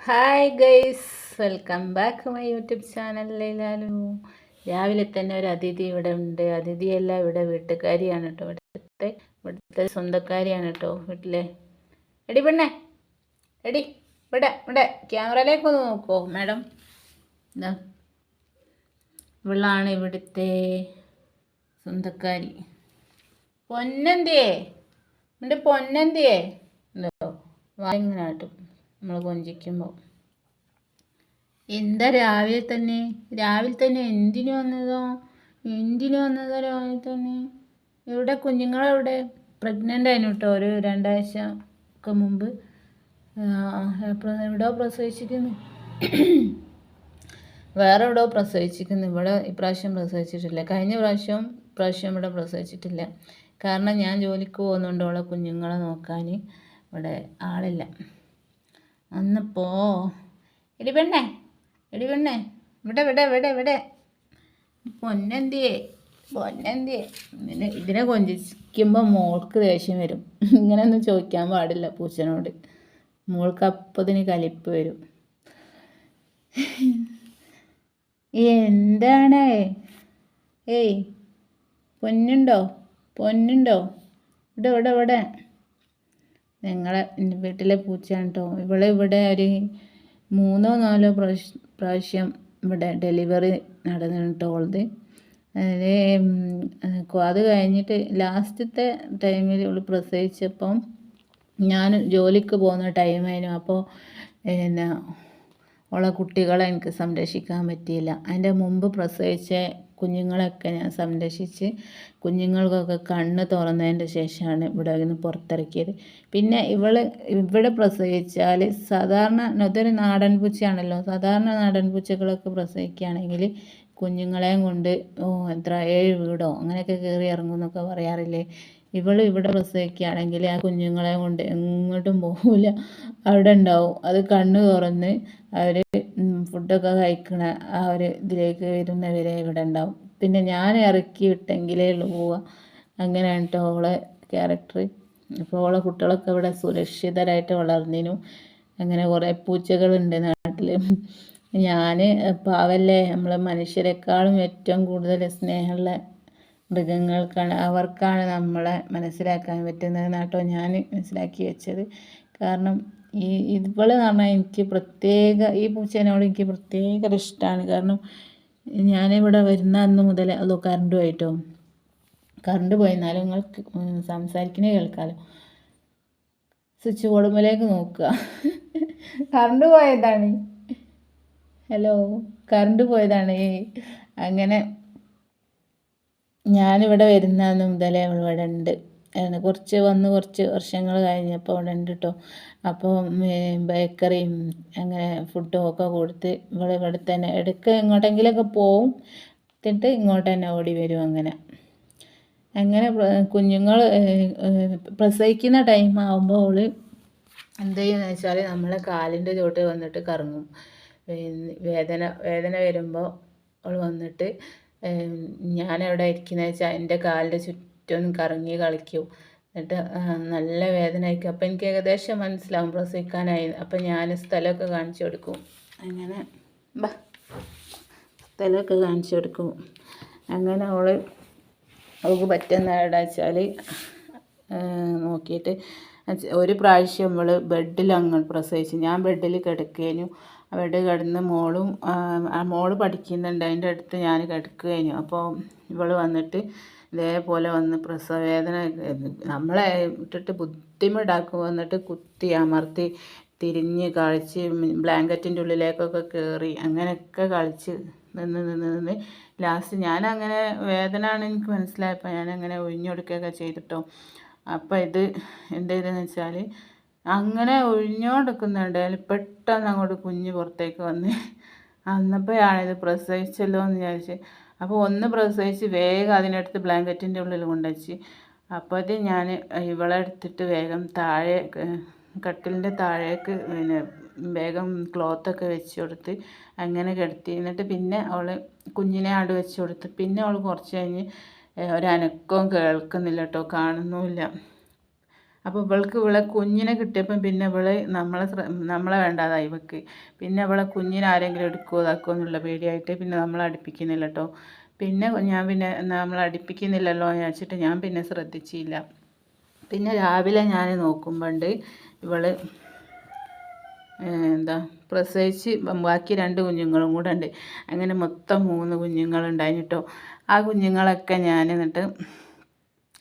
Hi guys, welcome back my YouTube ചാനലിലാലും രാവിലെ തന്നെ ഒരു അതിഥി ഇവിടെ ഉണ്ട്. അതിഥിയല്ല, ഇവിടെ വീട്ടുകാരിയാണ് കേട്ടോ. ഇവിടുത്തെ സ്വന്തക്കാരിയാണ് കേട്ടോ വീട്ടിലെ. എടി പെണ്ണേ, എടി ഇവിടെ ഇവിടെ ക്യാമറയിലേക്ക് ഒന്ന് നോക്കോ മാഡം. ഇതാ ഇവളാണ് ഇവിടുത്തെ സ്വന്തക്കാരി. പൊന്നെന്തിയേ, എൻ്റെ പൊന്നെന്തിയേ എന്തോ വായിങ്ങനാട്ടും നമ്മൾ കൊഞ്ചിക്കുമ്പോൾ. എന്താ രാവിലെ തന്നെ എന്തിനു വന്നതോ രാവിലെ തന്നെ. ഇവിടെ കുഞ്ഞുങ്ങളെവിടെ? പ്രഗ്നൻ്റ് ആയിരുന്നു കേട്ടോ, ഒരു 2 ആഴ്ച ഒക്കെ മുമ്പ്. എവിടെയോ പ്രസവിച്ചിരിക്കുന്നു, വേറെ എവിടെയോ പ്രസവിച്ചിരിക്കുന്നു. ഇവിടെ ഇപ്രാവശ്യം പ്രസവിച്ചിട്ടില്ല. കഴിഞ്ഞ പ്രാവശ്യം ഇവിടെ പ്രസവിച്ചിട്ടില്ല. കാരണം ഞാൻ ജോലിക്ക് പോകുന്നുണ്ട്, അവളെ കുഞ്ഞുങ്ങളെ നോക്കാൻ ഇവിടെ ആളില്ല. അന്നപ്പോ എടി പെണ്ണേ ഇവിടെ പൊന്നെന്തിയേ ഇതിനെ കൊഞ്ചിക്കുമ്പോൾ മോൾക്ക് ദേഷ്യം വരും. ഇങ്ങനെയൊന്നും ചോദിക്കാൻ പാടില്ല പൂച്ചനോട്. മോൾക്ക് അപ്പത്തിന് കലിപ്പ് വരും. എന്താണ്? ഏയ് പൊന്നുണ്ടോ? ഇവിടെ ഞങ്ങളെ വീട്ടിലെ പൂച്ചയാണ് കേട്ടോ. ഇവിടെ ഒരു 3-4 പ്രാവശ്യം ഇവിടെ ഡെലിവറി നടന്നിട്ടോ ഉള്ളത്. അത് കഴിഞ്ഞിട്ട് ലാസ്റ്റത്തെ ടൈമിൽ ഇവൾ പ്രസവിച്ചപ്പം ഞാൻ ജോലിക്ക് പോകുന്ന ടൈമായിരുന്നു. അപ്പോൾ പിന്നെ ഉള്ള കുട്ടികളെ എനിക്ക് സംരക്ഷിക്കാൻ പറ്റിയില്ല. അതിൻ്റെ മുമ്പ് പ്രസവിച്ച കുഞ്ഞുങ്ങളെയൊക്കെ ഞാൻ സംരക്ഷിച്ച് കുഞ്ഞുങ്ങൾക്കൊക്കെ കണ്ണ് തുറന്നതിൻ്റെ ശേഷമാണ് ഇവിടെ നിന്ന് പുറത്തിറക്കിയത്. പിന്നെ ഇവിടെ പ്രസവിച്ചാൽ സാധാരണ ഇതൊരു നാടൻ പൂച്ചയാണല്ലോ, സാധാരണ നാടൻ പൂച്ചകളൊക്കെ പ്രസവിക്കുകയാണെങ്കിൽ കുഞ്ഞുങ്ങളെയും കൊണ്ട് 7 വീടോ അങ്ങനെയൊക്കെ കയറി ഇറങ്ങും എന്നൊക്കെ പറയാറില്ലേ. ഇവിടെ പ്രസവിക്കുകയാണെങ്കിൽ ആ കുഞ്ഞുങ്ങളെ കൊണ്ട് എങ്ങോട്ടും പോകില്ല, അവിടെ ഉണ്ടാവും. അത് കണ്ണ് തുറന്ന് അവർ ഫുഡൊക്കെ കഴിക്കണ ആ ഒരു ഇതിലേക്ക് വരുന്നവരെ ഇവിടെ ഉണ്ടാവും. പിന്നെ ഞാൻ ഇറക്കി വിട്ടെങ്കിലേ ഉള്ളൂ പോവുക. അങ്ങനെയാണ് കേട്ടോ അവളെ ക്യാരക്ടർ. അപ്പോൾ അവളെ കുട്ടികളൊക്കെ ഇവിടെ സുരക്ഷിതരായിട്ട് വളർന്നിനും. അങ്ങനെ കുറേ പൂച്ചകളുണ്ട് നാട്ടിൽ. ഞാൻ പാവല്ലേ, നമ്മൾ മനുഷ്യരെക്കാളും ഏറ്റവും കൂടുതൽ സ്നേഹമുള്ള അവർക്കാണ് നമ്മളെ മനസ്സിലാക്കാൻ പറ്റുന്നത് എന്നാട്ടോ ഞാൻ മനസ്സിലാക്കി വെച്ചത്. കാരണം ഇവള് പറഞ്ഞാൽ ഈ പൂച്ചേനോട് എനിക്ക് പ്രത്യേക ഇഷ്ടമാണ്. കാരണം ഞാനിവിടെ വരുന്ന അന്ന് മുതൽ അതോ കറണ്ട് പോയിട്ടോ, കറണ്ട് പോയെന്നാലും നിങ്ങൾക്ക് സംസാരിക്കുന്നേ കേൾക്കാമല്ലോ. സ്വിച്ച് ബോർഡുമ്മലേക്ക് നോക്കുക. കറണ്ട് പോയതാണ്. ഹലോ, കറണ്ട് പോയതാണ്. അങ്ങനെ ഞാനിവിടെ വരുന്ന അന്ന് മുതലേ അവൾ ഇവിടെ ഉണ്ട്. കുറച്ച് വർഷങ്ങൾ കഴിഞ്ഞപ്പോൾ അവിടെ ഉണ്ട് കേട്ടോ. അപ്പോൾ ബേക്കറിയും അങ്ങനെ ഫുഡും ഒക്കെ കൊടുത്ത് ഇവിടെ തന്നെ ഇടയ്ക്ക് എങ്ങോട്ടെങ്കിലുമൊക്കെ പോവും, എന്നിട്ട് ഇങ്ങോട്ട് തന്നെ ഓടി വരും. അങ്ങനെ കുഞ്ഞുങ്ങൾ പ്രസവിക്കുന്ന ടൈം ആകുമ്പോൾ അവൾ എന്ത് ചെയ്യുമെന്ന് വെച്ചാൽ നമ്മളെ കാലിൻ്റെ ചോട്ട് വന്നിട്ട് കറങ്ങും. വേദന വരുമ്പോൾ അവൾ വന്നിട്ട് ഞാനെവിടെ ഇരിക്കുന്നത് വെച്ചാൽ എൻ്റെ കാലിൻ്റെ ചുറ്റും കറങ്ങി കളിക്കും. എന്നിട്ട് നല്ല വേദന ആയിരിക്കും. അപ്പം എനിക്ക് ഏകദേശം മനസ്സിലാവും പ്രസവിക്കാനായി. അപ്പം ഞാൻ സ്ഥലമൊക്കെ കാണിച്ചു കൊടുക്കും. അങ്ങനെ സ്ഥലമൊക്കെ കാണിച്ചു കൊടുക്കും. അങ്ങനെ അവൾക്ക് പറ്റുന്ന എവിടെ വെച്ചാൽ നോക്കിയിട്ട് ഒരു പ്രാവശ്യം നമ്മൾ ബെഡിൽ അങ്ങോട്ട് പ്രസവിച്ചു. ഞാൻ ബെഡിൽ കിടക്കുകയും അവിടെ കിടന്ന് മോള് പഠിക്കുന്നുണ്ട്, അതിൻ്റെ അടുത്ത് ഞാൻ കിടക്കുകയും. അപ്പോൾ ഇവൾ വന്നിട്ട് ഇതേപോലെ വന്ന് പ്രസവവേദന നമ്മളെ ഇട്ടിട്ട് ബുദ്ധിമുട്ടാക്കും. വന്നിട്ട് കുത്തി അമർത്തി തിരിഞ്ഞ് കളിച്ച് ബ്ലാങ്കറ്റിൻ്റെ ഉള്ളിലേക്കൊക്കെ കയറി അങ്ങനെയൊക്കെ കളിച്ച് നിന്ന് ലാസ്റ്റ് ഞാനങ്ങനെ വേദന ആണ് എനിക്ക് മനസ്സിലായപ്പോൾ ഞാനങ്ങനെ ഒഴിഞ്ഞുകൊടുക്കുകയൊക്കെ ചെയ്തിട്ടോ. അപ്പോൾ ഇത് എന്ത് ചെയ്തതെന്ന് വെച്ചാൽ അങ്ങനെ ഒഴിഞ്ഞുകൊടുക്കുന്നുണ്ട് പെട്ടെന്ന് അങ്ങോട്ട് കുഞ്ഞ് പുറത്തേക്ക് വന്ന് അന്നപ്പോഴാണിത് പ്രസവിച്ചല്ലോ എന്ന് വിചാരിച്ച്. അപ്പോൾ ഒന്ന് പ്രസവിച്ച് വേഗം അതിനടുത്ത് ബ്ലാങ്കറ്റിൻ്റെ ഉള്ളിൽ കൊണ്ടുവച്ച്. അപ്പോൾ അത് ഞാൻ ഇവളെ എടുത്തിട്ട് വേഗം താഴെ കട്ടിലിൻ്റെ താഴേക്ക് പിന്നെ വേഗം ക്ലോത്തൊക്കെ വെച്ച് കൊടുത്ത് അങ്ങനെ കിടത്തി. എന്നിട്ട് പിന്നെ അവൾ കുഞ്ഞിനെ ആട് വെച്ച് കൊടുത്ത്. പിന്നെ അവൾ കുറച്ച് കഴിഞ്ഞ് ഒരനക്കവും കേൾക്കുന്നില്ല കേട്ടോ, കാണുന്നുമില്ല. അപ്പോൾ ഇവളെ കുഞ്ഞിനെ കിട്ടിയപ്പം പിന്നെ നമ്മളെ വേണ്ടാതായി ഇവൾക്ക്. പിന്നെ ഇവളെ കുഞ്ഞിനെ ആരെങ്കിലും എടുക്കുമോ ഇതാക്കുമോ എന്നുള്ള പേടിയായിട്ട് പിന്നെ നമ്മൾ അടുപ്പിക്കുന്നില്ല കേട്ടോ. പിന്നെ ഞാൻ പിന്നെ നമ്മൾ അടുപ്പിക്കുന്നില്ലല്ലോ എന്ന് വെച്ചിട്ട് ഞാൻ പിന്നെ ശ്രദ്ധിച്ചില്ല. പിന്നെ രാവിലെ ഞാൻ നോക്കുമ്പോണ്ട് ഇവൾ എന്താ പ്രസവിച്ച് ബാക്കി 2 കുഞ്ഞുങ്ങളും കൂടെ ഉണ്ട്. അങ്ങനെ മൊത്തം 3 കുഞ്ഞുങ്ങളുണ്ടായിന് കേട്ടോ. ആ കുഞ്ഞുങ്ങളൊക്കെ ഞാൻ എന്നിട്ട്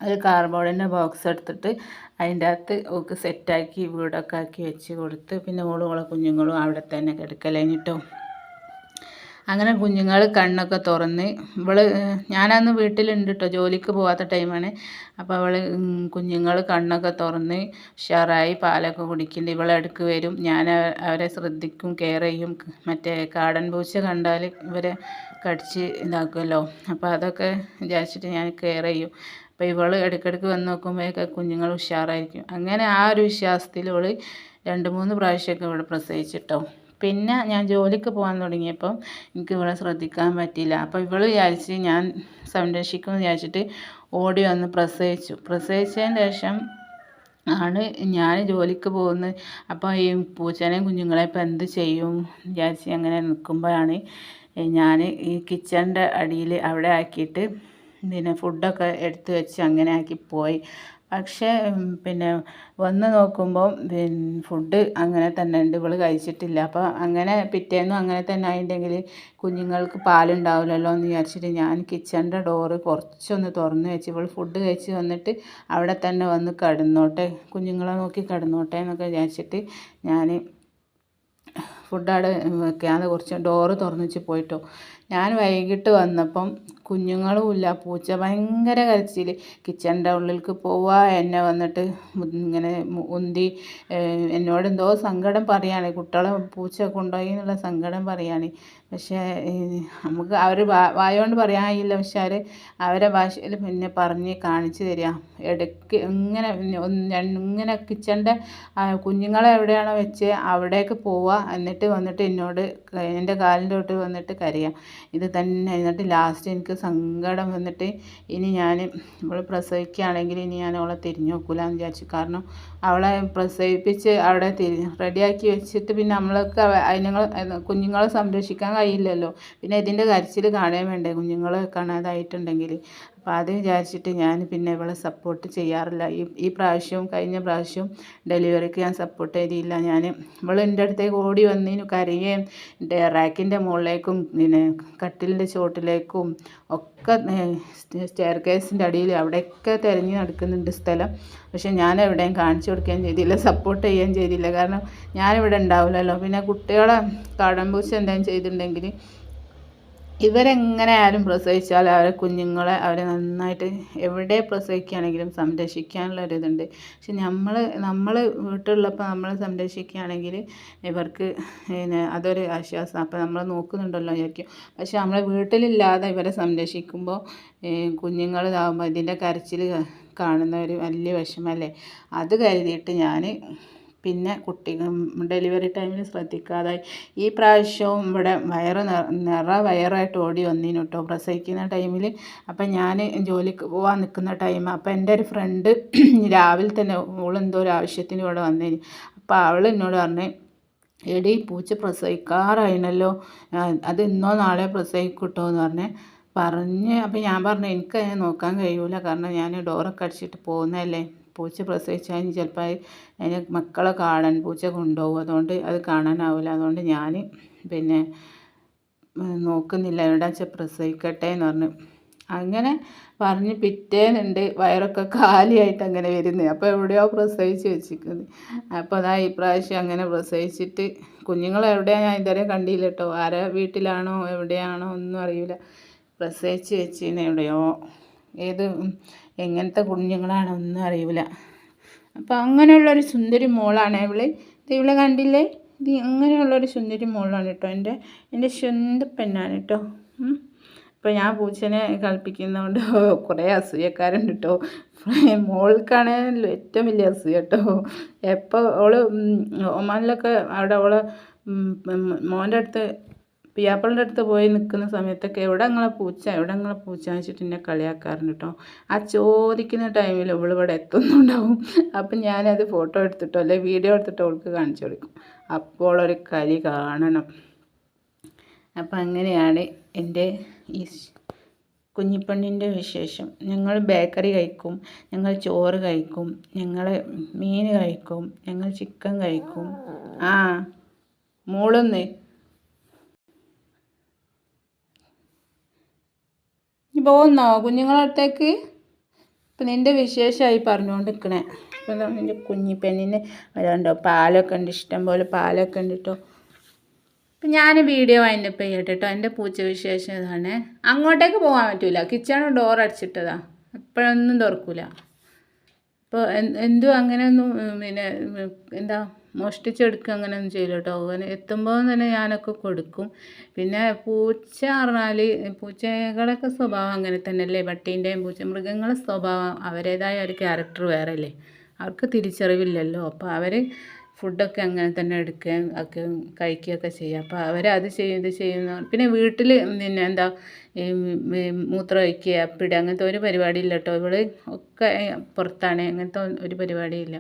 ഒരു കാർഡ്ബോർഡിൻ്റെ ബോക്സ് എടുത്തിട്ട് അതിൻ്റെ അകത്ത് ഓൾക്ക് സെറ്റാക്കി വീടൊക്കെ ആക്കി വെച്ച് കൊടുത്ത് പിന്നെ ഓളെ കുഞ്ഞുങ്ങളും അവിടെ തന്നെ കിടക്കലേഞ്ഞിട്ടോ. അങ്ങനെ കുഞ്ഞുങ്ങൾ കണ്ണൊക്കെ തുറന്ന് ഞാനന്ന് വീട്ടിലുണ്ട് കേട്ടോ, ജോലിക്ക് പോകാത്ത ടൈമാണ്. അപ്പോൾ കുഞ്ഞുങ്ങൾ കണ്ണൊക്കെ തുറന്ന് ഉഷാറായി പാലൊക്കെ കുടിക്കുന്നുണ്ട്. ഇവളെടുക്ക് വരും, ഞാൻ അവരെ ശ്രദ്ധിക്കും, കെയർ ചെയ്യും. മറ്റേ കാടൻ പൂച്ച കണ്ടാൽ ഇവരെ കടിച്ച് ഇതാക്കുമല്ലോ, അപ്പോൾ അതൊക്കെ വിചാരിച്ചിട്ട് ഞാൻ കെയർ ചെയ്യും. അപ്പോൾ ഇവൾ ഇടയ്ക്കിടയ്ക്ക് വന്ന് നോക്കുമ്പോഴൊക്കെ കുഞ്ഞുങ്ങൾ ഉഷാറായിരിക്കും. അങ്ങനെ ആ ഒരു വിശ്വാസത്തിൽ ഇവൾ 2-3 പ്രാവശ്യമൊക്കെ ഇവിടെ പ്രസവിച്ചിട്ടോ. പിന്നെ ഞാൻ ജോലിക്ക് പോകാൻ തുടങ്ങിയപ്പം എനിക്ക് ഇവളെ ശ്രദ്ധിക്കാൻ പറ്റിയില്ല. അപ്പോൾ ഇവൾ വിചാരിച്ച് ഞാൻ സംരക്ഷിക്കുമെന്ന് വിചാരിച്ചിട്ട് ഓടി വന്ന് പ്രസവിച്ചതിന് ശേഷം ആണ് ഞാൻ ജോലിക്ക് പോകുന്നത്. അപ്പോൾ ഈ പൂച്ചേനെയും കുഞ്ഞുങ്ങളെ ഇപ്പം എന്ത് ചെയ്യും വിചാരിച്ച് അങ്ങനെ നിൽക്കുമ്പോഴാണ് ഞാൻ ഈ കിച്ചണിൻ്റെ അടിയിൽ അവിടെ ആക്കിയിട്ട് പിന്നെ ഫുഡൊക്കെ എടുത്ത് വെച്ച് അങ്ങനെ ആക്കി പോയി. പക്ഷേ പിന്നെ വന്ന് നോക്കുമ്പോൾ ഫുഡ് അങ്ങനെ തന്നെ ഉണ്ട്, ഇവൾ കഴിച്ചിട്ടില്ല. അപ്പോൾ അങ്ങനെ പിറ്റേന്നും അങ്ങനെ തന്നെ ആയിട്ടുണ്ടെങ്കിൽ കുഞ്ഞുങ്ങൾക്ക് പാലുണ്ടാവില്ലല്ലോ എന്ന് വിചാരിച്ചിട്ട് ഞാൻ കിച്ചണിൻ്റെ ഡോറ് കുറച്ചൊന്ന് തുറന്ന് വെച്ച് ഇവൾ ഫുഡ് കഴിച്ച് വന്നിട്ട് അവിടെ തന്നെ വന്ന് കിടന്നോട്ടെ, കുഞ്ഞുങ്ങളെ നോക്കി കിടന്നോട്ടെ എന്നൊക്കെ വിചാരിച്ചിട്ട് ഞാൻ ഫുഡ് അവിടെ വെക്കാതെ കുറച്ച് ഡോറ് തുറന്ന് വെച്ച് പോയിട്ടോ. ഞാൻ വൈകിട്ട് വന്നപ്പം കുഞ്ഞുങ്ങളും ഇല്ല, പൂച്ച ഭയങ്കര കരച്ചിൽ. കിച്ചണിൻ്റെ ഉള്ളിലേക്ക് പോവുക, എന്നെ വന്നിട്ട് ഇങ്ങനെ ഉന്തി എന്നോട് എന്തോ സങ്കടം പറയുകയാണ്, കുട്ടികളെ പൂച്ച കൊണ്ടുപോയി എന്നുള്ള സങ്കടം പറയുകയാണ്. പക്ഷേ നമുക്ക് അവർ വായോണ്ട് പറയാൻ കഴിയില്ല, പക്ഷെ അവരെ ഭാഷയിൽ പിന്നെ പറഞ്ഞ് കാണിച്ചു തരിക. ഇടയ്ക്ക് ഇങ്ങനെ കിച്ചണിൻ്റെ കുഞ്ഞുങ്ങളെ എവിടെയാണോ വെച്ച് അവിടേക്ക് പോവുക, എന്നിട്ട് വന്നിട്ട് എന്നോട് എൻ്റെ കാലിൻ്റെ തൊട്ട് വന്നിട്ട് കരയുക. ഇത് തന്നെ. എന്നിട്ട് ലാസ്റ്റ് എനിക്ക് സങ്കടം വന്നിട്ട് ഇനി ഞാൻ ഇവൾ പ്രസവിക്കുകയാണെങ്കിൽ ഇനി ഞാൻ അവളെ തിരിഞ്ഞു നോക്കില്ല എന്ന് വിചാരിച്ചു. കാരണം അവളെ പ്രസവിപ്പിച്ച് അവിടെ റെഡിയാക്കി വെച്ചിട്ട് പിന്നെ നമ്മൾക്ക് കുഞ്ഞുങ്ങളെ സംരക്ഷിക്കാൻ കഴിയില്ലല്ലോ. പിന്നെ ഇതിൻ്റെ കരച്ചിൽ കാണാൻ വേണ്ടേ കുഞ്ഞുങ്ങളെ കാണാതായിട്ടുണ്ടെങ്കിൽ. അപ്പോൾ അത് വിചാരിച്ചിട്ട് ഞാൻ പിന്നെ ഇവളെ സപ്പോർട്ട് ചെയ്യാറില്ല. ഈ പ്രാവശ്യവും കഴിഞ്ഞ പ്രാവശ്യവും ഡെലിവറിക്ക് ഞാൻ സപ്പോർട്ട് ചെയ്തില്ല. ഇവൾ എൻ്റെ അടുത്തേക്ക് ഓടി വന്നതിന് കരയുകയും റാക്കിൻ്റെ മുകളിലേക്കും പിന്നെ കട്ടിലിൻ്റെ ചോട്ടിലേക്കും ഒക്കെ സ്റ്റെയർ കേസിൻ്റെ അടിയിൽ അവിടെയൊക്കെ തിരഞ്ഞ് നടക്കുന്നുണ്ട് സ്ഥലം. പക്ഷെ ഞാൻ എവിടെയും കാണിച്ചു കൊടുക്കുകയും ചെയ്തില്ല, സപ്പോർട്ട് ചെയ്യുകയും ചെയ്തില്ല. കാരണം ഞാനിവിടെ ഉണ്ടാവില്ലല്ലോ. പിന്നെ കുട്ടികളെ കാടൻപൂച്ച എന്തെങ്കിലും ചെയ്തിട്ടുണ്ടെങ്കിൽ ഇവരെങ്ങനെ ആയാലും പ്രസവിച്ചാൽ അവരെ കുഞ്ഞുങ്ങളെ അവരെ നന്നായിട്ട് എവിടെ പ്രസവിക്കുകയാണെങ്കിലും സംരക്ഷിക്കാനുള്ള ഒരിതുണ്ട്. പക്ഷെ നമ്മൾ വീട്ടിലുള്ളപ്പോൾ നമ്മൾ സംരക്ഷിക്കുകയാണെങ്കിൽ ഇവർക്ക് പിന്നെ അതൊരു ആശ്വാസം. അപ്പോൾ നമ്മൾ നോക്കുന്നുണ്ടല്ലോ വിചാരിക്കും. പക്ഷെ നമ്മൾ വീട്ടിലില്ലാതെ ഇവരെ സംരക്ഷിക്കുമ്പോൾ കുഞ്ഞുങ്ങളിതാകുമ്പോൾ ഇതിൻ്റെ കരച്ചിൽ കാണുന്ന ഒരു വലിയ വിഷമമല്ലേ. അത് കരുതിയിട്ട് ഞാൻ പിന്നെ ഡെലിവറി ടൈമിൽ ശ്രദ്ധിക്കാതായി. ഈ പ്രാവശ്യവും ഇവിടെ വയറായിട്ട് ഓടി വന്നിനു കേട്ടോ പ്രസവിക്കുന്ന ടൈമിൽ. അപ്പം ഞാൻ ജോലിക്ക് പോകാൻ നിൽക്കുന്ന ടൈം. അപ്പോൾ എൻ്റെ ഒരു ഫ്രണ്ട് രാവിലെ തന്നെ ഓളെന്തോ ഒരു ആവശ്യത്തിന് ഇവിടെ വന്നേന്. അപ്പോൾ അവൾ എന്നോട് പറഞ്ഞു, എടി പൂച്ച പ്രസവിക്കാറായിനല്ലോ, അത് ഇന്നോ നാളെ പ്രസവിക്കൂട്ടോ എന്ന് പറഞ്ഞ്. അപ്പോൾ ഞാൻ പറഞ്ഞു എനിക്ക് അതിനെ നോക്കാൻ കഴിയൂല, കാരണം ഞാൻ ഡോറൊക്കെ അടിച്ചിട്ട് പോകുന്നതല്ലേ. പൂച്ച പ്രസവിച്ചാൽ ചിലപ്പോൾ അതിന് മക്കളെ കാടൻ പൂച്ച കൊണ്ടുപോകും, അതുകൊണ്ട് അത് കാണാനാവില്ല. അതുകൊണ്ട് ഞാൻ പിന്നെ നോക്കുന്നില്ല, എവിടെ വെച്ചാൽ പ്രസവിക്കട്ടെ എന്ന് അങ്ങനെ പറഞ്ഞ് പിറ്റേന്നുണ്ട് വയറൊക്കെ കാലിയായിട്ട് അങ്ങനെ വരുന്നത്. അപ്പോൾ എവിടെയോ പ്രസവിച്ച് വെച്ചിരിക്കുന്നത്. അപ്പോൾ അതാ ഈ പ്രാവശ്യം അങ്ങനെ പ്രസവിച്ചിട്ട് കുഞ്ഞുങ്ങളെവിടെയാണ് ഞാൻ ഇതുവരെ കണ്ടില്ല കേട്ടോ. ആരെ വീട്ടിലാണോ എവിടെയാണോ ഒന്നും അറിയില്ല. പ്രസവിച്ച് വെച്ചിന് എവിടെയോ, എങ്ങനത്തെ കുഞ്ഞുങ്ങളാണോ ഒന്നും അറിയില്ല. അപ്പോൾ അങ്ങനെയുള്ളൊരു സുന്ദരി മോളാണ് ഇവളെ കണ്ടില്ലേ, ഇത് അങ്ങനെയുള്ളൊരു സുന്ദരി മോളാണ് കേട്ടോ. എൻ്റെ സ്വന്തം പെണ്ണാണ് കേട്ടോ. ഇപ്പോൾ ഞാൻ പൂച്ചനെ കളിപ്പിക്കുന്നതുകൊണ്ട് കുറേ അസൂയക്കാരുണ്ട് കേട്ടോ. മോൾക്കാണ് ഏറ്റവും വലിയ അസൂയ കേട്ടോ. എപ്പോൾ ഒമാനിലൊക്കെ അവിടെ മോൻ്റെ അടുത്ത് പിയാപ്പിളിൻ്റെ അടുത്ത് പോയി നിൽക്കുന്ന സമയത്തൊക്കെ എവിടെ നിങ്ങളെ പൂച്ച വെച്ചിട്ട് എന്നെ കളിയാക്കാറുണ്ട് കേട്ടോ. ആ ചോദിക്കുന്ന ടൈമിൽ ഇവിടെ എത്തുന്നുണ്ടാവും. അപ്പം ഞാനത് ഫോട്ടോ എടുത്തിട്ടോ അല്ലെ വീഡിയോ എടുത്തിട്ടോ അവൾക്ക് കാണിച്ചു കൊടുക്കും. അപ്പോൾ ഒരു കളി കാണണം. അപ്പം അങ്ങനെയാണ് എൻ്റെ ഈ കുഞ്ഞിപ്പെണ്ണിൻ്റെ വിശേഷം. ഞങ്ങൾ ബേക്കറി കഴിക്കും, ഞങ്ങൾ ചോറ് കഴിക്കും, ഞങ്ങൾ മീൻ കഴിക്കും, ഞങ്ങൾ ചിക്കൻ കഴിക്കും. ആ മോളൊന്ന് നീ പോകുന്നോ കുഞ്ഞുങ്ങളെ അടുത്തേക്ക്? ഇപ്പം നിൻ്റെ വിശേഷമായി പറഞ്ഞുകൊണ്ട് നിൽക്കണേ. ഇപ്പം നിൻ്റെ കുഞ്ഞിപ്പെണ്ണിന് വരാണ്ടോ പാലൊക്കെ ഉണ്ട്, ഇഷ്ടം പോലെ പാലൊക്കെ ഉണ്ട് കേട്ടോ. അപ്പം ഞാൻ വീഡിയോ അതിൻ്റെ ഇപ്പം കേട്ടോ. എൻ്റെ പൂച്ച വിശേഷം ഇതാണ്. അങ്ങോട്ടേക്ക് പോകാൻ പറ്റില്ല, കിച്ചൺ ഡോർ അടിച്ചിട്ടതാ, എപ്പോഴൊന്നും തുറക്കില്ല. അപ്പോൾ എന്തും അങ്ങനെയൊന്നും പിന്നെ എന്താ മോഷ്ടിച്ചെടുക്കുക അങ്ങനെയൊന്നും ചെയ്യില്ല കേട്ടോ. അങ്ങനെ എത്തുമ്പോൾ തന്നെ ഞാനൊക്കെ കൊടുക്കും. പിന്നെ പൂച്ച പറഞ്ഞാൽ പൂച്ചകളൊക്കെ സ്വഭാവം അങ്ങനെ തന്നെയല്ലേ. പട്ടീൻ്റെയും മൃഗങ്ങളെ സ്വഭാവം അവരുടേതായ ഒരു ക്യാരക്ടർ വേറെ അല്ലേ. അവർക്ക് തിരിച്ചറിവില്ലല്ലോ. അപ്പോൾ അവർ ഫുഡൊക്കെ അങ്ങനെ തന്നെ എടുക്കുകയും ഒക്കെ കഴിക്കുകയൊക്കെ ചെയ്യുക. അപ്പോൾ അവരത് ചെയ്യും ഇത് ചെയ്യുന്ന. പിന്നെ വീട്ടിൽ പിന്നെ എന്താ മൂത്രം ഒഴിക്കുക അപ്പിടുക അങ്ങനത്തെ ഒരു പരിപാടിയില്ല കേട്ടോ. ഇവള് ഒക്കെ പുറത്താണ്, അങ്ങനത്തെ ഒരു പരിപാടിയില്ല.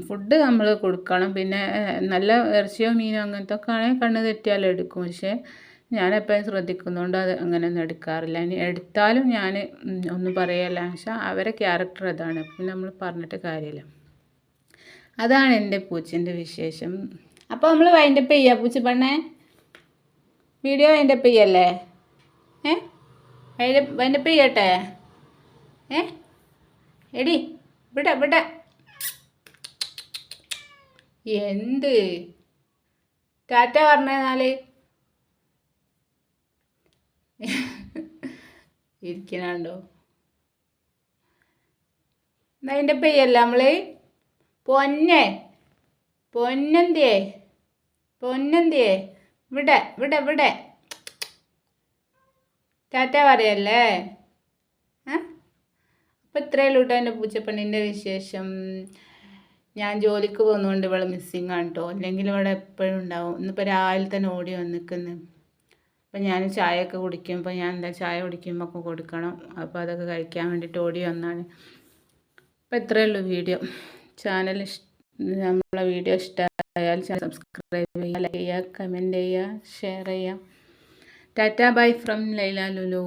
ഫുഡ് നമ്മൾ കൊടുക്കണം. പിന്നെ നല്ല ഇറച്ചിയോ മീനോ അങ്ങനത്തെ ഒക്കെ ആണെങ്കിൽ കണ്ണ് തെറ്റിയാലും എടുക്കും. പക്ഷേ ഞാനെപ്പോഴും ശ്രദ്ധിക്കുന്നതുകൊണ്ട് അത് അങ്ങനെയൊന്നും എടുക്കാറില്ല. ഇനി എടുത്താലും ഞാൻ ഒന്നും പറയല്ല. പക്ഷേ അവരെ ക്യാരക്ടർ അതാണ്, പിന്നെ നമ്മൾ പറഞ്ഞിട്ട് കാര്യമില്ല. അതാണ് എൻ്റെ പൂച്ചൻ്റെ വിശേഷം. അപ്പോൾ നമ്മൾ വൈൻഡപ്പ് ചെയ്യുക പൂച്ചപ്പെണ്ണേ. വീഡിയോ വൈൻഡപ്പ് ചെയ്യല്ലേ? വൈൻഡപ്പ് ചെയ്യട്ടെ? എടി ഇവിടെ എന്ത് ടാറ്റ പറഞ്ഞാൽ ഇരിക്കണുണ്ടോ? വൈൻഡപ്പ് ചെയ്യല്ലേ നമ്മൾ? പൊന്നെന്തിയേ ഇവിടെ ടാറ്റ പറയല്ലേ? അപ്പോൾ ഇത്രയേ ഉള്ളൂ കേട്ടോ എൻ്റെ പൂച്ചപ്പെണ്ണിൻ്റെ വിശേഷം. ഞാൻ ജോലിക്ക് പോകുന്നതുകൊണ്ട് ഇവിടെ മിസ്സിങ് ആണ് കേട്ടോ. അല്ലെങ്കിൽ ഇവിടെ എപ്പോഴും ഉണ്ടാവും. ഇന്നിപ്പോൾ രാവിലെ തന്നെ ഓടി വന്നിക്കുന്നു. അപ്പം ഞാൻ ചായയൊക്കെ കുടിക്കുമ്പോൾ ഞാൻ ചായ കുടിക്കുമ്പോൾ ഒക്കെ കൊടുക്കണം. അപ്പോൾ അതൊക്കെ കഴിക്കാൻ വേണ്ടിയിട്ട് ഓടി വന്നാണ്. അപ്പോൾ ഇത്രയേ ഉള്ളൂ വീഡിയോ. നമ്മളെ വീഡിയോ ഇഷ്ടമായാൽ ചാനൽ സബ്സ്ക്രൈബ് ചെയ്യുക, ലൈക്ക് ചെയ്യുക, കമൻറ്റ് ചെയ്യുക, ഷെയർ ചെയ്യുക. Tata bye from Laila Lulu.